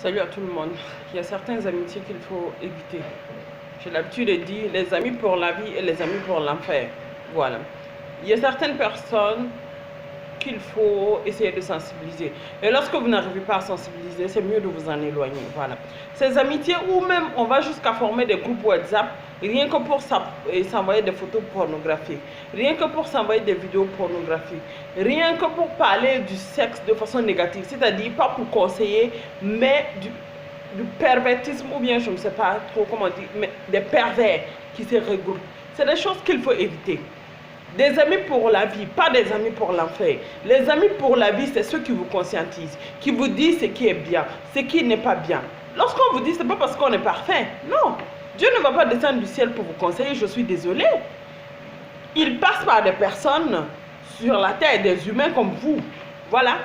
Salut à tout le monde. Il y a certaines amitiés qu'il faut éviter. J'ai l'habitude de dire les amis pour la vie et les amis pour l'enfer. Voilà. Il y a certaines personnes qu'il faut essayer de sensibiliser. Et lorsque vous n'arrivez pas à sensibiliser, c'est mieux de vous en éloigner. Voilà. Ces amitiés où même on va jusqu'à former des groupes WhatsApp, rien que pour s'envoyer des photos pornographiques, rien que pour s'envoyer des vidéos pornographiques, rien que pour parler du sexe de façon négative, c'est-à-dire pas pour conseiller, mais du pervertisme ou bien je ne sais pas trop comment dire, mais des pervers qui se regroupent. C'est des choses qu'il faut éviter. Des amis pour la vie, pas des amis pour l'enfer. Les amis pour la vie, c'est ceux qui vous conscientisent, qui vous disent ce qui est bien, ce qui n'est pas bien. Lorsqu'on vous dit, ce n'est pas parce qu'on est parfait. Non. Dieu ne va pas descendre du ciel pour vous conseiller, je suis désolée. Il passe par des personnes sur la terre, des humains comme vous. Voilà.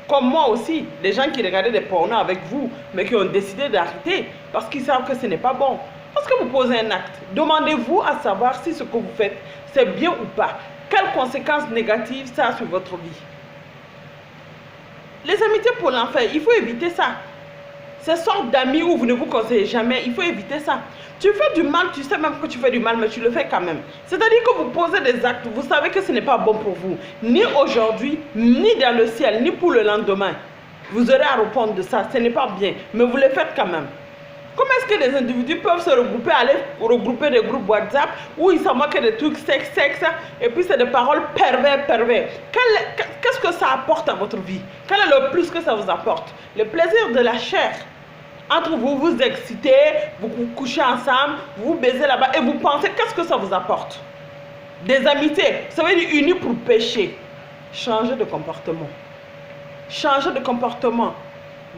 Comme moi aussi, des gens qui regardaient des pornos avec vous, mais qui ont décidé d'arrêter parce qu'ils savent que ce n'est pas bon. Lorsque vous posez un acte, demandez-vous à savoir si ce que vous faites, c'est bien ou pas. Quelles conséquences négatives ça a sur votre vie. Les amitiés pour l'enfer, il faut éviter ça. Ces sortes d'amis où vous ne vous conseillez jamais, il faut éviter ça. Tu fais du mal, tu sais même que tu fais du mal, mais tu le fais quand même. C'est-à-dire que vous posez des actes, vous savez que ce n'est pas bon pour vous. Ni aujourd'hui, ni dans le ciel, ni pour le lendemain. Vous aurez à répondre de ça, ce n'est pas bien, mais vous le faites quand même. Comment est-ce que des individus peuvent se regrouper, aller regrouper des groupes WhatsApp où ils s'en moquent des trucs sexe, et puis c'est des paroles pervers. Qu'est-ce que ça apporte à votre vie? Quel est le plus que ça vous apporte? Le plaisir de la chair. Entre vous, vous excitez, vous couchez ensemble, vous baisez là-bas et vous pensez, qu'est-ce que ça vous apporte? Des amitiés, ça veut dire unis pour pécher. Changez de comportement. Changez de comportement.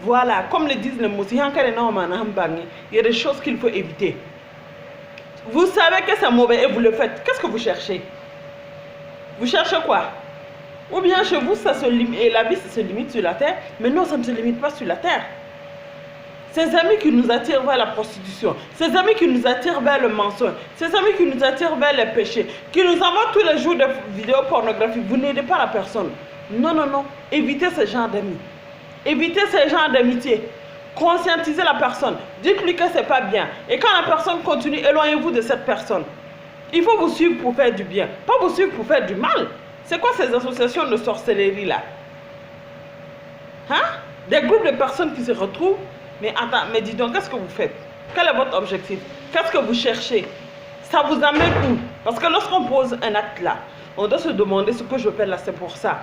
Voilà, comme le disent les mots, il y a des choses qu'il faut éviter. Vous savez que c'est mauvais et vous le faites. Qu'est-ce que vous cherchez? Vous cherchez quoi? Ou bien chez vous, ça se limite, et la vie, ça se limite sur la terre. Mais non, ça ne se limite pas sur la terre. Ces amis qui nous attirent vers la prostitution, ces amis qui nous attirent vers le mensonge, ces amis qui nous attirent vers les péchés, qui nous envoient tous les jours des vidéos pornographiques, vous n'aidez pas la personne. Non, non, non. Évitez ce genre d'amis. Évitez ce genre d'amitié. Conscientisez la personne. Dites-lui que ce n'est pas bien. Et quand la personne continue, éloignez-vous de cette personne. Il faut vous suivre pour faire du bien, pas vous suivre pour faire du mal. C'est quoi ces associations de sorcellerie là? Hein? Des groupes de personnes qui se retrouvent. Mais attends, mais dis donc, qu'est-ce que vous faites? Quel est votre objectif? Qu'est-ce que vous cherchez? Ça vous amène où? Parce que lorsqu'on pose un acte là, on doit se demander ce que je fais là, c'est pour ça.